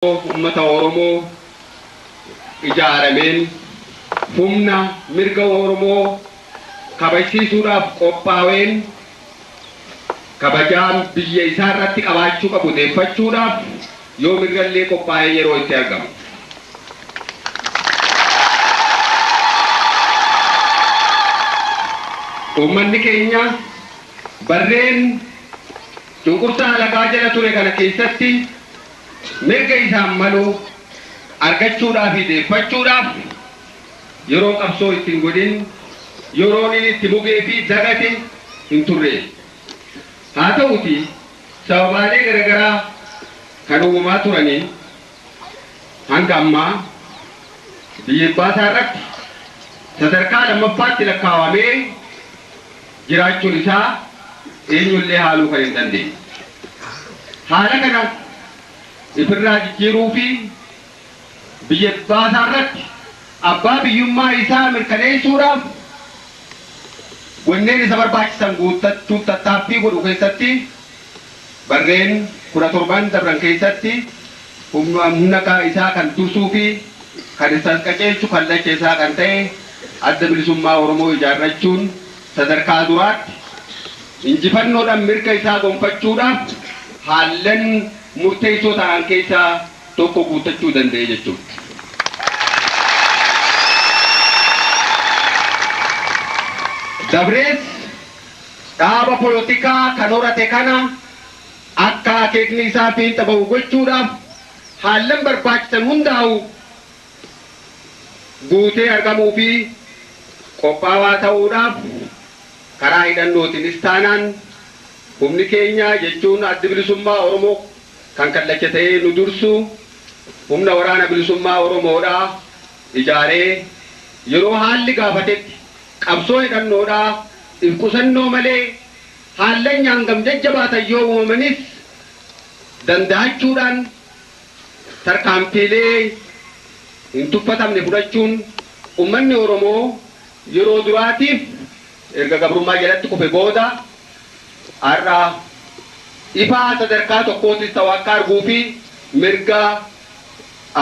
ummata Oromoo ijaarameen humna mirga Oromoo kabachiisuudhaaf qophaa'een kabajaan biyya isaa irratti qabaachuu qabu deeffachuudhaaf yoo mirgallee qophaa'ee yeroo itti argamu. Uummanni keenya barreen cunqursaa alagaa jala ture kana keessatti mirga isaan malu argachuudhaaf fi deeffachuudhaaf yeroo qabsoo ittiin godhin yeroo inni itti mugee fi dagate hin turre. Haa ta'uti sababaalee garaagaraa kan uumamaa turanii hanga ammaa biyya baasaa irratti sadarkaa lammaffaatti lakkaawamee jiraachuun isaa eenyullee haaluu kan hin dandeenye. Haala kana ifirraa jijjiiruu fi biyya baasaa irratti abbaa biyyummaa isaa mirkaneessuudhaaf wanneen isa barbaachisan guuttachuuf tattaaffii godhu keessatti barreen 17 dabran keessatti humna isaa kan dursuu fi kan isa qajeelchu kallacha isaa kan ta'e adda bilisummaa Oromoo ijaarrachuun sadarkaa duraatti injifannoodhaan mirga isaa gonfachuudhaaf haallan murteessoo ta'an keessaa tokko guuttachuu danda'e jechuudha. Dabrees dhaaba poolitikaa kan horate kana akka akeekni isaa fiixa bahu gochuudhaaf haallan barbaachisan hundaa'u guutee argamuu fi qophaawaa ta'uudhaaf karaa hidhannootiinis taanaan humni keenya jechuun adda bilisummaa Oromoo kan kallacha ta'ee nu dursu humna waraana bilisummaa Oromoodhaa ijaaree yeroo haalli gaafatetti qabsoo hidhannoodhaa qusannoo malee haallan hangam jajjabaatan yoo uumamanis danda'achuudhaan tarkaanfiilee hin tuffatamne fudhachuun uummanni Oromoo yeroo duraatiif erga gabrummaa jalatti kufe booda har'a ifaa sadarkaa tokkootis ta'u akka arguu fi mirga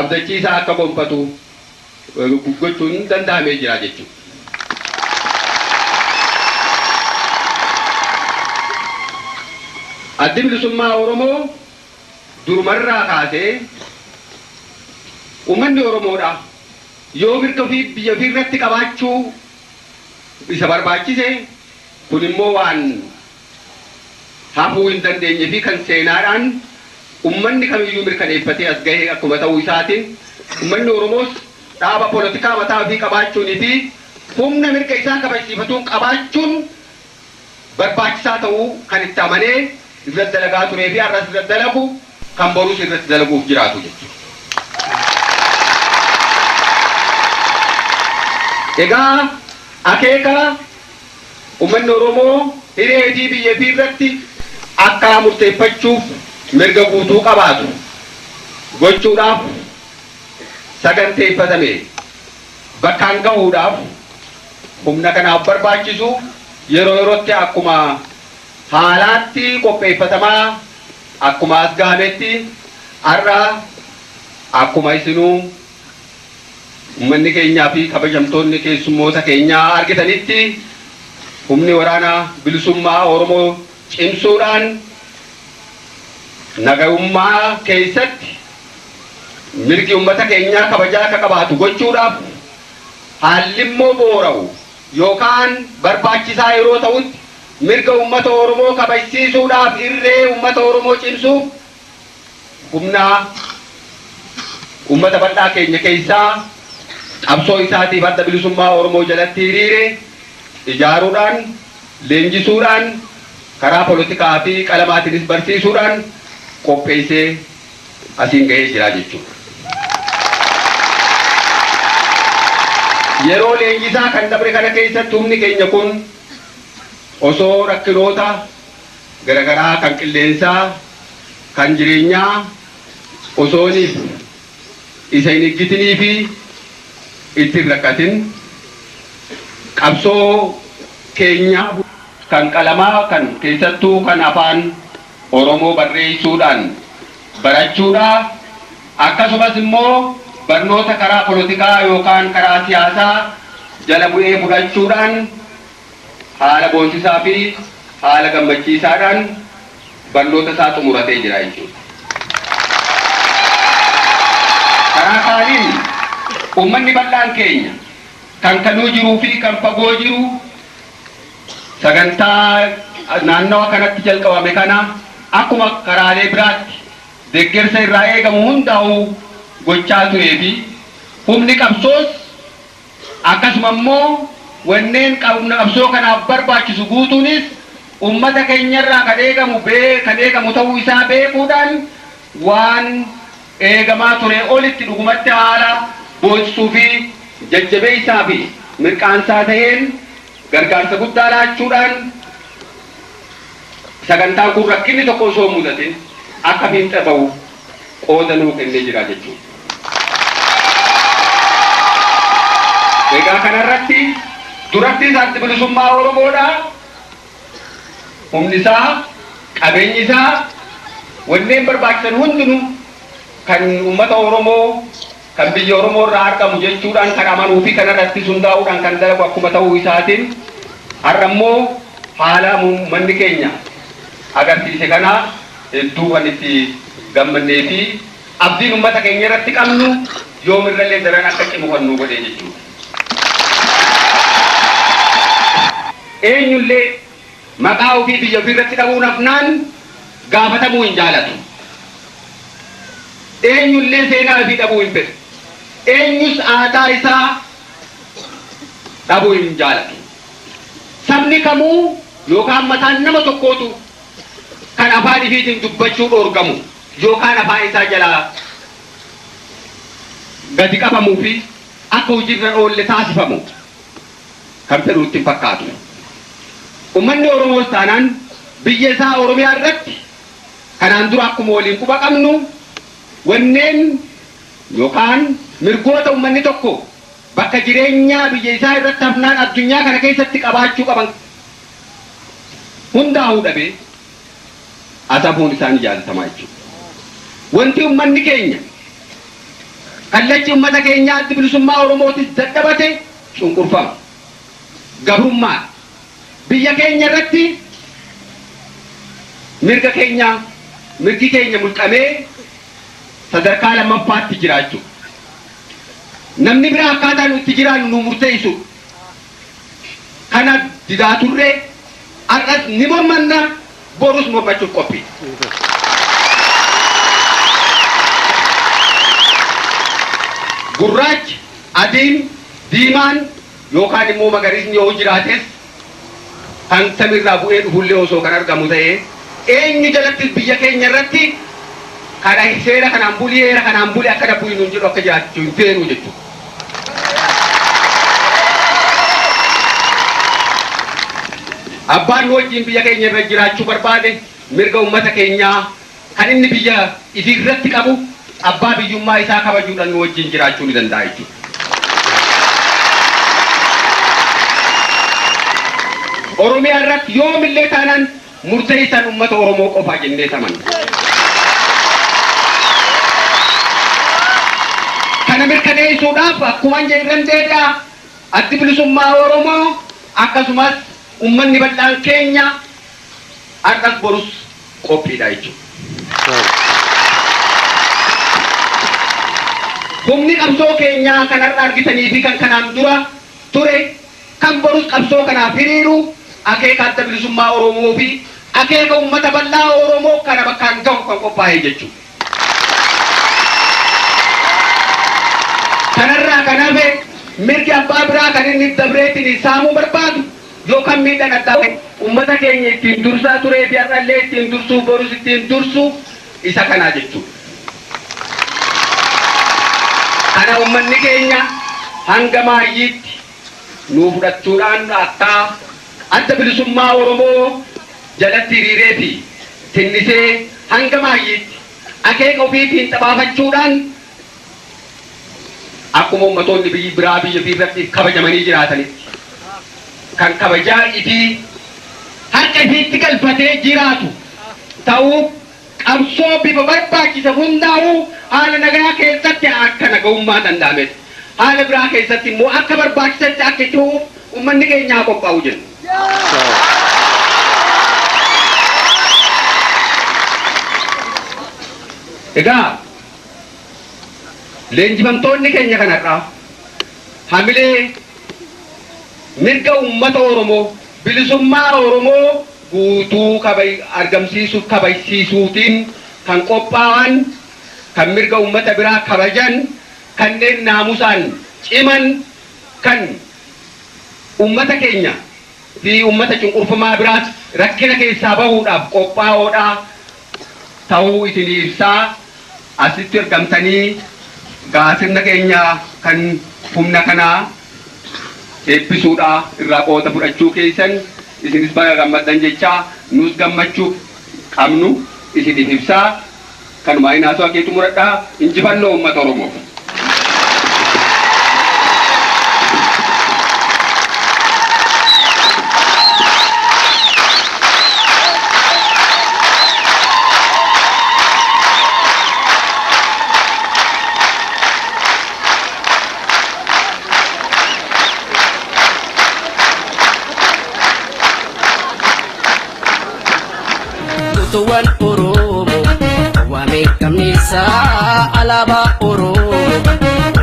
abdachiisaa akka gonfatu gochuun danda'amee jira jechuudha. Addi bilisummaa Oromoo durumarraa kaasee uummanni Oromoodha yoo mirga ofii biyya ofii irratti qabaachuu isa barbaachise kun immoo waan hafuu hin dandeenye fi kan seenaadhaan uummanni kamiyyuu mirkaneeffatee as gahee akkuma ta'uu isaatiin uummanni Oromoos dhaaba poolitikaa mataa ofii qabaachuunii fi humna mirga isaa kabachiifatuun qabaachuun barbaachisaa ta'uu kan itti amanee irratti dalagaa turee fi har'as irratti dalagu kan boruus irratti dalaguuf jiraatu jechuudha. Egaa akeeka uummanni Oromoo hireetii biyya ofii irratti akka murteeffachuuf mirga guutuu qabaatu gochuudhaaf saganteeffatame bakkaan gahuudhaaf humna kanaaf barbaachisu yeroo yerootti akkuma haalaatti qopheeffatamaa akkuma as gahametti har'a akkuma isinuu uummanni keenyaa fi kabajamtoonni keessummoota keenyaa argitanitti humni waraana bilisummaa Oromoo cimsuudhaan nagayummaa keessatti mirgi uummata keenyaa kabajaa akka qabaatu gochuudhaaf haalli immoo boora'u yookaan barbaachisaa yeroo ta'utti mirga uummata Oromoo kabajsiisuudhaaf irree uummata Oromoo cimsuuf humna uummata bal'aa keenya keessaa qabsoo isaatiif adda bilisummaa Oromoo jalatti hiriire ijaaruudhaan leenjisuudhaan karaa poolitikaa fi qalamaatiinis barsiisuudhaan qopheessee asiin gahee jira jechuudha. Yeroo leenjisaa kan dabre kana keessatti humni keenya kun osoo rakkinoota garaagaraa kan qilleensaa kan jireenyaa osooniif isa hin eeggatinii fi ittiin rakkatin qabsoo keenya kan qalamaa kan keessattuu kan afaan Oromoo barreessuudhaan barachuudhaaf akkasumas immoo barnoota karaa politikaa yookaan karaa siyaasaa jala bu'ee fudhachuudhaan haala boonsisaa fi haala gammachiisaadhaan barnoota isaa xumuratee jira jechuudha. Karaa kaaniin uummanni bal'aan keenya kan kanuu jiruu fi kan fagoo jiru sagantaa naannawa kanatti jalqabame kana akkuma karaalee biraatti deeggarsa irraa eegamu hundaa'u gochaa turee fi humni qabsoos akkasuma immoo wanneen qabsoo kanaaf barbaachisu guutuunis ummata keenyarraa kan eegamu ta'uu isaa beekuudhaan waan eegamaa ture olitti dhugumatti haala boonsuu fi jajjabeessaa fi mirqaansaa ta'een gargaarsa guddaa laachuudhaan sagantaan kun rakkinni tokko osoo mudatin akka fiinxa ba'u qooda nuu kennee jira jechuudha. Egaa kanarratti duratti adda bilisummaa Oromoodhaa humni isaa qabeenyi isaa wanneen barbaachisan hundinuu kan uummata Oromoo kan biyya Oromoo irraa argamu jechuudhaan kan amanuu fi kanarratti hundaa'uudhaan kan dalagu akkuma ta'uu isaatiin har'a immoo haala manni keenya agarsiise kana hedduu kan itti gammannee fi abdiin uummata keenya irratti qabnu yoomirrallee daran akka cimu kan nu godhee jechuudha. Eenyullee maqaa ofii biyya ofii irratti dhabuun hafnaan gaafatamuu hin jaalatu. Eenyullee seenaa ofii dhabuu hin fedhu. Eenyus aadaa isaa dhabuu hin jaalatu. Sabni kamuu yookaan mataan nama tokkootu kan afaan ifiitiin dubbachuu dhoorgamu yookaan afaan isaa jalaa gadi qabamuu fi akka hojiirra oolle taasifamu kan fedhu itti fakkaatu. Uummanni Oromoos taanaan biyya isaa Oromiyaa irratti kanaan dura akkuma waliin quba qabnu wanneen yookaan mirgoota uummanni tokko bakka jireenyaa biyya isaa irratti hafnaan addunyaa kana keessatti qabaachuu qaban hundaa'uu dhabee asabuun isaanii jaalatamaa jechuudha. Wanti uummanni keenya kallachi uummata keenyaa adda bilisummaa Oromootis dadhabate cunqurfama. Gabrummaa biyya keenya irratti mirgi keenya mulqamee sadarkaa lammaffaatti jiraachuu. Namni biraa akkaataa nuti jiraannu nu murteessu. Kana didaa turree har'as ni mormanna borus mormachuuf qophii. Gurraachi, adiin, diimaan yookaan immoo magariisni yoo jiraates kan samirraa bu'ee dhufullee osoo kan argamu ta'ee eenyu jalatti biyya keenya irratti kana seera kanaan bulii heera kanaan bulii akka dabbu hin jedhu akka jiraachuu hin feenu jechuudha. Abbaan wajjin biyya keenya irra jiraachuu barbaade mirga uummata keenyaa kan inni biyya isii irratti qabu abbaa biyyummaa isaa kabajuudhaan wajjin jiraachuu ni danda'a jechuudha. Oromiyaa irratti yoomillee taanaan murteessan uummata Oromoo qofaa jennee tamanna. Kana mirkaneessuudhaaf akkuma jedhan deedaa addi bilisummaa Oromoo akkasumas uummanni bal'aan keenya har'as borus qophiidha jechuudha. Humni qabsoo keenyaa kan har'a argitanii fi kan kanaan dura ture kan borus qabsoo kanaaf hiriiru akeeka adda bilisummaa Oromoo fi akeeka uummata bal'aa Oromoo kana bakkaan ga'u kan qophaa'e jechuudha. Kanarraa kan hafe mirgi abbaa biraa kan inni dabreetiin saamuu barbaadu yookaan miidhaan addaa uummata keenya ittiin dursaa turee fi har'allee ittiin dursuu borus ittiin dursuu isa kanaa jechuudha. Kana uummanni keenya hanga maayyiitti nuu fudhachuudhaan akka adda bilisummaa Oromoo jalatti hiriiree fi tinnisee hanga maayyiitti akeeka ofiitiin xabaafachuudhaan akkuma ummatoonni biyyi biraa biyya ofii irratti kabajamanii jiraatanitti kan kabajaa ifii harka ifiitti galfatee jiraatu ta'uu qabsoo bifa barbaachisa hundaa'u haala nagaa keessatti akka nagahummaa danda'ametti haala biraa keessatti immoo akka barbaachisatti akka itti uummanni keenya qophaa'u jenna. Egaa leenjifamtoonni keenya kanarraa hamilee mirga uummata Oromoo bilisummaa Oromoo guutuu argamsiisuuf kabajsiisuutiin kan qophaa'an kan mirga uummata biraa kabajan kanneen naamusaan ciman kan uummata keenya fi uummata cunqurfamaa biraas rakkina keessaa bahuudhaaf qophaa'oodha ta'uu isin ibsaa asitti argamtanii gaasirna keenya kan humna kanaa eebbisuudha irraa qooda fudhachuu keessan isinis baga gammaddan jechaa nus gammachuu qabnu isiniif ibsaa kanuma inaasoo akeetu muradhaa injifannoo uummata Oromoo. Tuan Oromo, wame kamisa alaba Oromo,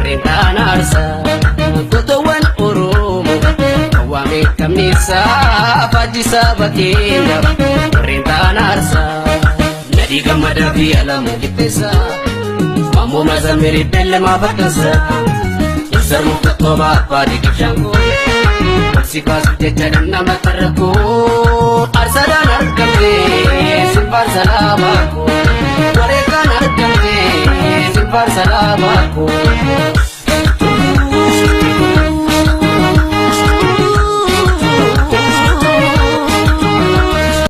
rentan arsa. Tuan Oromo, wame kamisa fajisa bakenda, rentan arsa. Nadi gamada fi alamu kitesa, mamu nazamiri belle ma bakasa. Sarmu katoba padi kishango, sipas tejadan nama terku, arsadan arkamne. Simpar salamaku, mereka nak dengar simpar salamaku.